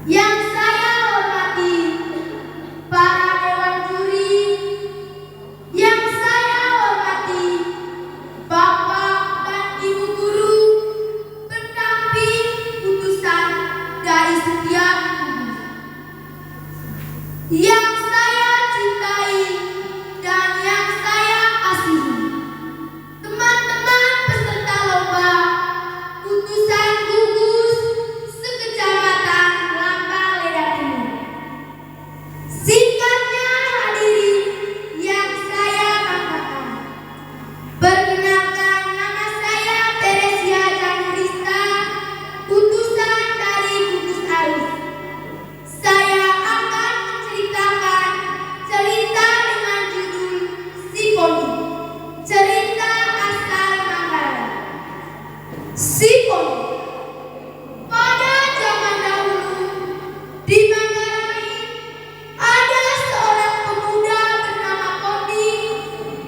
Yang saya hormati para dewan juri, yang saya hormati Bapak dan Ibu guru, pendamping putusan dari setiap guru, yang saya cintai dan yang saya kasihi, teman-teman peserta lomba putusan gugus sekecamatan Langkah Ledak Timur. Singkatnya hadirin yang saya banggakan, perkenalkan nama saya Teresia Janurista, putusan dari gugus Arus. Saya akan menceritakan cerita dengan judul Siponi, cerita asal Manggarai. Siponi. Pada zaman dahulu di Manggarai ada seorang pemuda bernama Kondi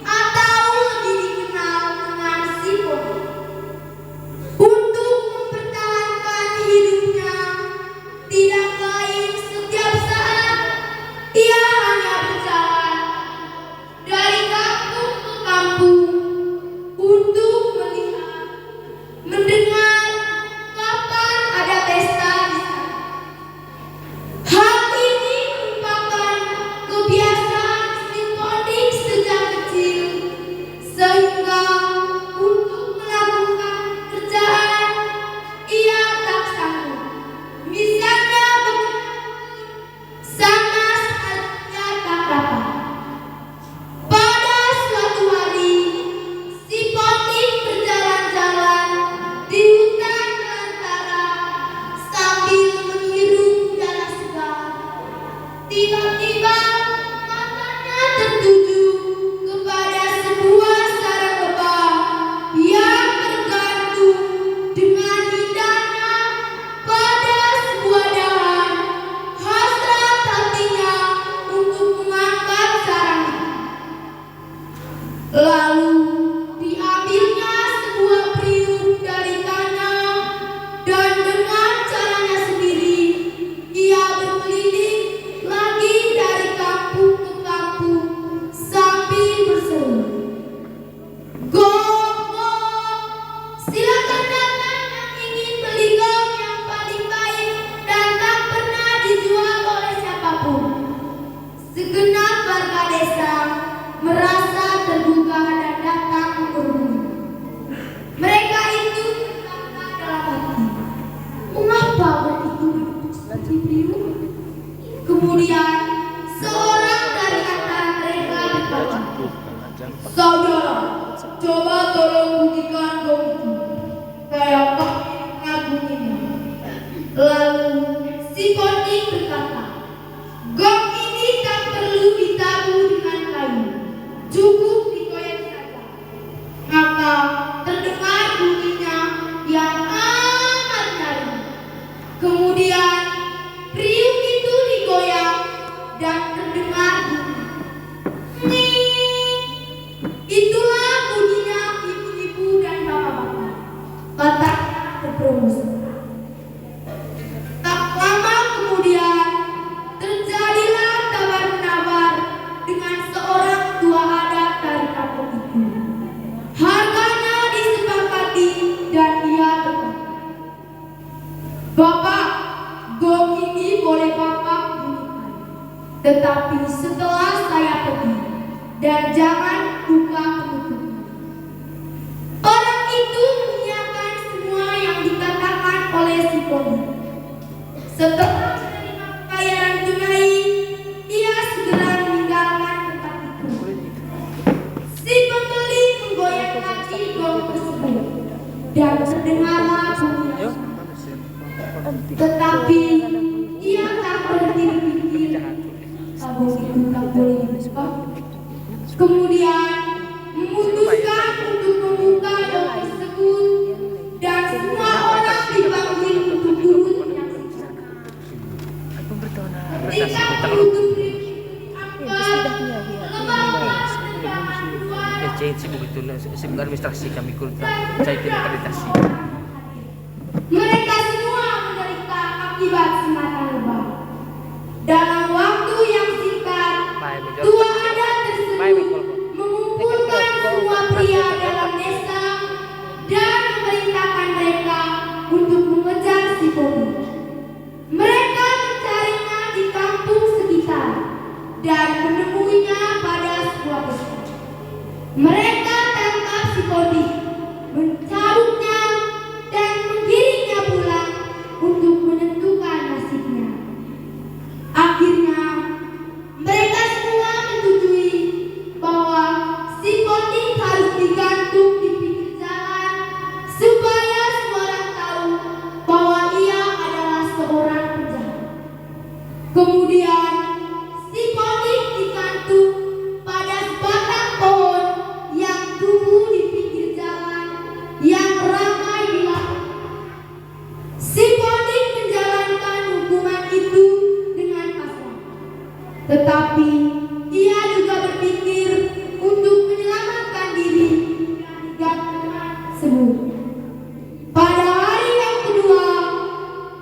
atau lebih dikenal dengan Siponi. Untuk mempertahankan hidupnya, tidak lain setiap saat ia hanya berjalan dari kampung ke kampung untuk melihat, mendengar kapan ada pesta di sana. Hal ini merupakan kebiasaan Siponi sejak kecil, sehingga untuk melakukan kerjaan ia tak sanggup. Misalnya sama sekali tak dapat. Pada suatu hari, Siponi berjalan-jalan di hutan belantara sambil menghirup udara segar. Tiba-tiba matanya tertuju kepada sebuah sarang lebah yang tergantung dengan indahnya pada sebuah dahan. Hasrat hatinya untuk mengangkat sarang itu. Lalu diambilnya sebuah periuk dari tanah dan dengan caranya sendiri ia berkeliling lagi dari kampung ke kampung sambil berseru, "Gong, gong, silakan datang yang ingin beli gong yang paling baik dan tak pernah dijual oleh siapapun." Segenap warga desa merasa tergugah dan datang menghubungi. Mereka itu berkata dalam hati, "Mengapa begitu begitu seperti periuk?" Kemudian seorang dari antara mereka berkata, "Saudara, coba tolong bunyikan gong itu, kayak kami mengaguninya." Lalu Siponi berkata, "Gong ini tak perlu ditabuh dengan kayu, cukup digoyang saja." Maka terdengar bunyinya yang amat nyaring. Kemudian periuk itu digoyang dan terdengar bunyi, "Ning." Itulah bunyinya ibu-ibu dan bapak-bapak, kata terpromosi. Tak lama kemudian terjadilah tawar-menawar dengan seorang tua adat dari kampung itu. Harganya disepakati dan dia berkata, "Bapak, gong ini boleh Bapak bunyikan, tetapi setelah saya pergi, dan jangan buka penutupnya." Orang itu menyiapkan semua yang dikatakan oleh Siponi. Setelah menerima pembayaran tunai, ia segera meninggalkan tempat itu. Si pembeli menggoyang lagi gong tersebut dan terdengarlah bunyi. Tetapi ia tak berhenti berpikir, "Sabung itu tak boleh dibuka." Kemudian memutuskan untuk membuka gong tersebut dan semua orang dipanggil untuk turut menyaksikan. Ketika penutup diangkat, lembaga Cahit sibuk itu sibuk administrasi kami kurta cahit akreditasi. mereka semua menderita akibat semata tua adat tersebut mengumpulkan semua pria dalam desa dan memerintahkan mereka untuk mengejar si Bobby. Mereka mencarinya di kampung sekitar dan menemuinya pada sebuah pesta. Mereka tangkap si Bobby, mencabutnya dan menggiringnya pulang untuk menentukan nasibnya. Akhirnya mereka semua menyetujui bahwa si Bobby harus digantung di pinggir jalan supaya semua orang tahu bahwa ia adalah seorang penjahat. Kemudian si Bobby digantung pada sebatang pohon yang tumbuh di pinggir jalan yang ramai dilalui. Si Bobby menjalankan hukuman itu dengan pasrah, tetapi ia juga berpikir untuk menyelamatkan diri dari gantungan tersebut. Pada hari yang kedua,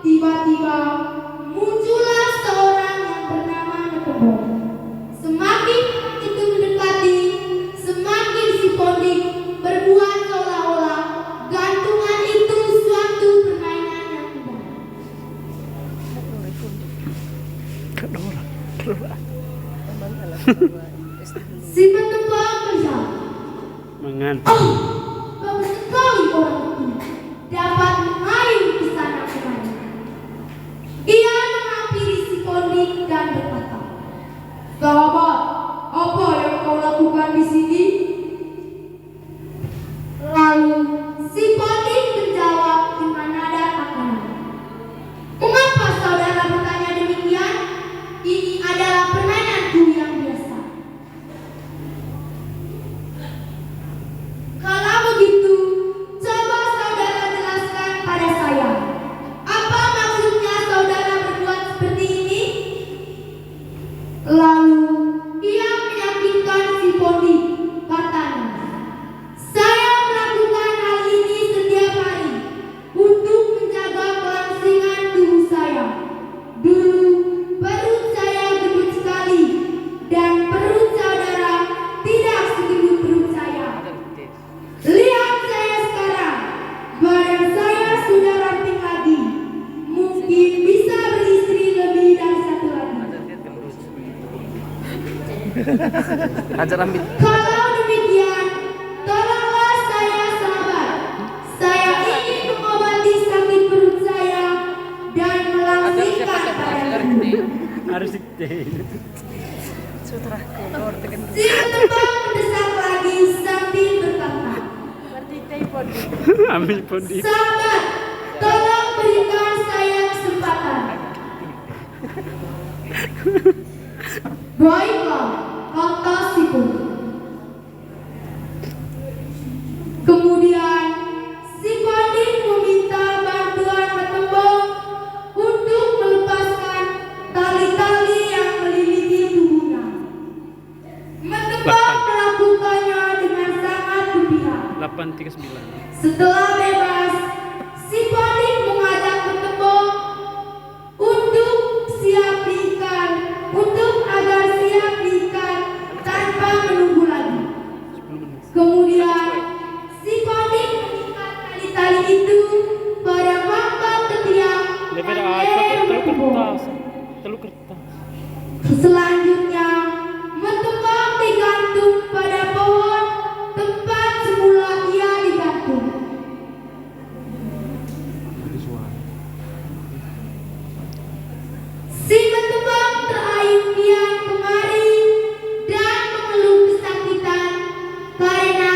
tiba-tiba muncullah seorang yang bernama Nekebong. Semakin itu mendekati, semakin si Bobby berbuat seolah-olah gantungan itu suatu permainan yang indah. Si Nekebong berjawab, Mangan. "Oh, bagus sekali orang itu dapat mengayuh ke sana kemari." Ia menghampiri si Bobby dan berkata, "Sahabat, apa yang kau lakukan di sini?" Lalu si Bobby menjawab dengan nada takaran, "Mengapa saudara bertanya demikian? Ini adalah permainanku yang biasa." Kalau begitu, coba saudara jelaskan pada saya, apa maksudnya saudara berbuat seperti ini? Lalu ia meyakinkan si Bobby, katanya, "Saya melakukan hal ini setiap hari untuk menjaga kelangsingan tubuh saya. Dulu perut saya gendut sekali dan perut saudara tidak segendut perut saya. Lihat saya sekarang, badan saya sudah ramping lagi. Mungkin bisa beristri lebih dari satu lagi. Ajar ambil. Kalau demikian, tolonglah saya sahabat. Saya ingin mengobati sakit perut saya dan melangsingkan badanku." Harus dikte. Si Nekebong mendesak lagi sambil berkata, Ambil Bobby. "Sahabat, tolong berikan saya kesempatan." "Baiklah," kata si Bobby. Kemudian si Bobby meminta bantuan Nekebong untuk melepaskan tali-tali yang meliliti tubuhnya. Nekebong melakukannya dengan sangat gembira. 839. Setelah bebas, si Bobby mengajak Nekebong untuk agar siap diikat tanpa menunggu lagi. 10 menit. Kemudian si Bobby mengikat tali-tali itu pada pangkal ketiak Lebar dan aja leher telur Nekebong. kertas. Telur kertas. Selanjutnya, Nekebong digantung pada pohon tempat semula ia digantung. Si Nekebong terayun kian kemari dan mengeluh kesakitan karena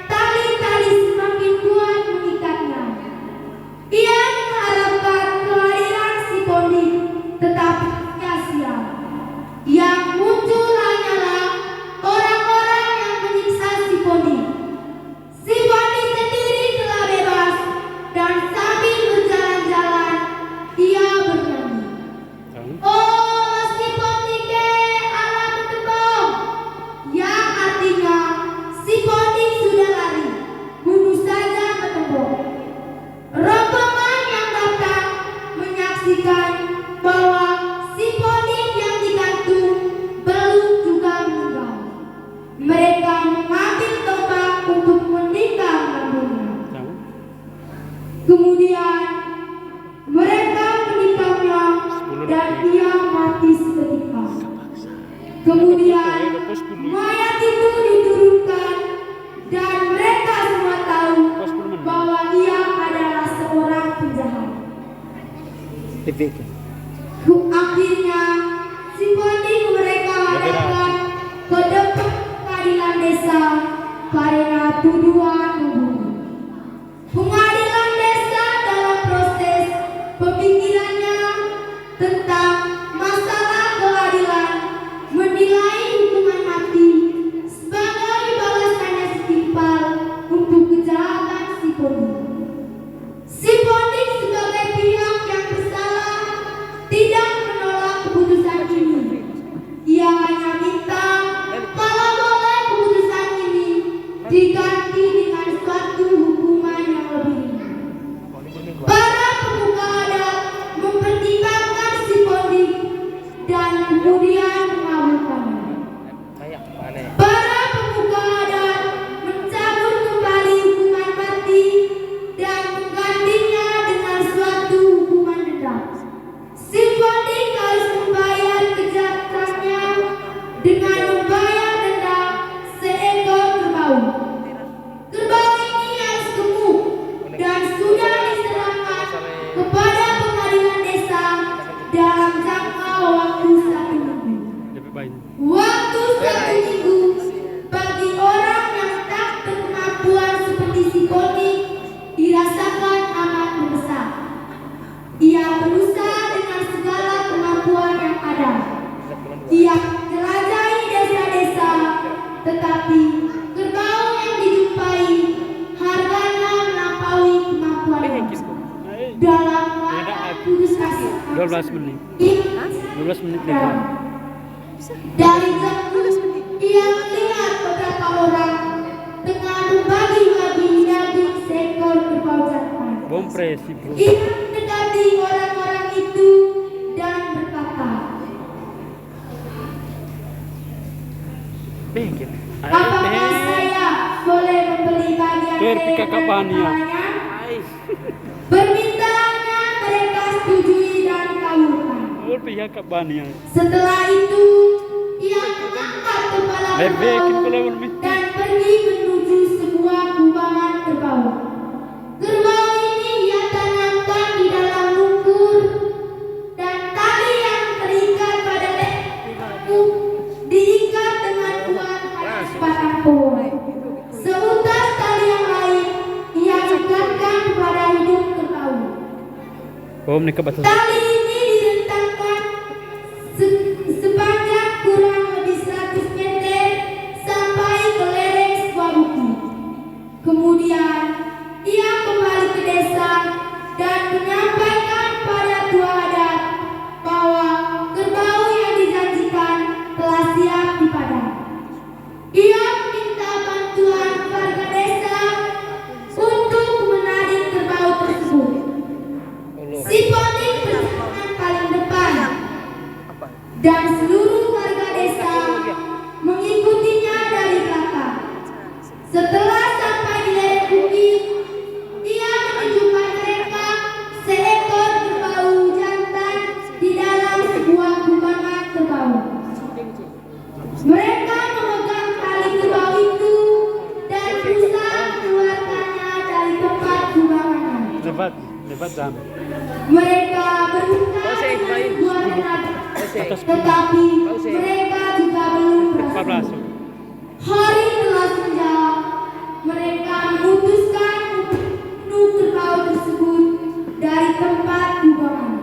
tali-tali semakin kuat mengikatnya. Ia mengharapkan kehadiran si Bobby, tetapi sia-sia. Yang muncul hanyalah orang-orang yang menyiksa si Bobby. Si Bobby sendiri telah bebas dan sambil berjalan-jalan ia bernyanyi, "Oh, si Bobby ke alam Nekebong," yang artinya si Bobby sudah lari, bunuh saja Nekebong. Rombongan yang datang menyaksikan bahwa si Bobby yang digantung belum juga dan ia mati seketika. Kemudian mayat itu diturunkan dan mereka semua tahu bahwa ia adalah seorang penjahat. Akhirnya si Ponik mereka hadapkan ke depan pengadilan desa karena tuduhan membunuh. Pengadilan desa dalam proses pemikirannya tentang masalah keadilan menilai hukuman mati sebagai balasannya setimpal untuk kejahatan si Ponik. Si Ponik sebagai pihak yang bersalah tidak menolak keputusan ini. Ia hanya minta kalau boleh keputusan ini diganti dengan suatu hukuman yang lebih ringan. Para pemuka adat mempertimbangkan si Ponik dan kemudian mengabulkannya. Para pemuka adat mencabut kembali hukuman mati dan menggantinya dengan suatu hukuman denda. Si Ponik harus membayar kejahatannya dengan membayar denda seekor kerbau. Kerbau ini harus gemuk dan sudah diserahkan kepada pengadilan desa dalam jangka waktu 1 minggu. Waktu 1 minggu bagi orang yang tak berkemampuan seperti si Ponik dirasakan amat mendesak. Ia berusaha dengan segala kemampuan yang ada. Ia jelajahi desa-desa, tetapi kerbau yang dijumpai harganya melampaui kemampuannya. Dalam putus asa, 12 menit. 12 menit lagi. dari jauh ia melihat beberapa orang tengah membagi-bagi daging seekor kerbau jantan. Bom presi, bro. Ia mendekati orang-orang itu dan berkata, apakah saya boleh membeli bagian dari Kakaknya. Permintaannya mereka setujui dan kabulkan. Pihak kabania. Setelah itu ia mengangkat kepala kerbau dan pergi menuju sebuah kubangan kerbau. Kerbau ini ia tanamkan di dalam lumpur dan tali yang terikat pada leherku diikat dengan kuat pada sebatang pohon. Seutas tali yang lain ia ikatkan pada hidung kerbau. Bom ni kebatas. Tali ini direntangkan sepanjang kurang lebih 100 meter sampai ke lereng sebuah bukit. Kemudian ia kembali ke desa dan menyampaikan pada tua adat bahwa kerbau yang dijanjikan telah siap di padang. Ia meminta bantuan warga desa untuk menarik kerbau tersebut. Si Ponik berjalan paling depan dan seluruh warga desa mengikutinya dari belakang. Setelah sampai di lereng bukit, ia menunjukkan mereka seekor kerbau jantan di dalam sebuah kubangan kerbau. Mereka memegang tali kerbau itu dan berusaha mengeluarkannya dari tempat kubangan. Lebat jam. Mereka berusaha membuat tenaga, tetapi mereka juga belum berhasil. 14. Hari telah senja, mereka memutuskan untuk membunuh kerbau tersebut dari tempat kubangan.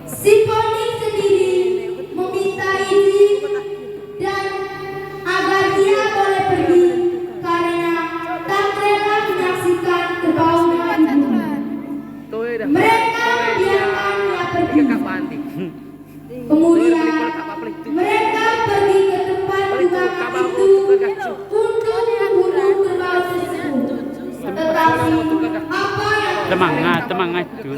Si Ponik sendiri meminta izin dan agar dia boleh pergi karena tak rela menyaksikan kerbaunya dibunuh. Mereka membiarkan dia pergi. Kemudian mereka pergi ke tempat kubangan itu untuk membunuh kerbau tersebut. Tetapi apa yang Semangat, semangat, Jun.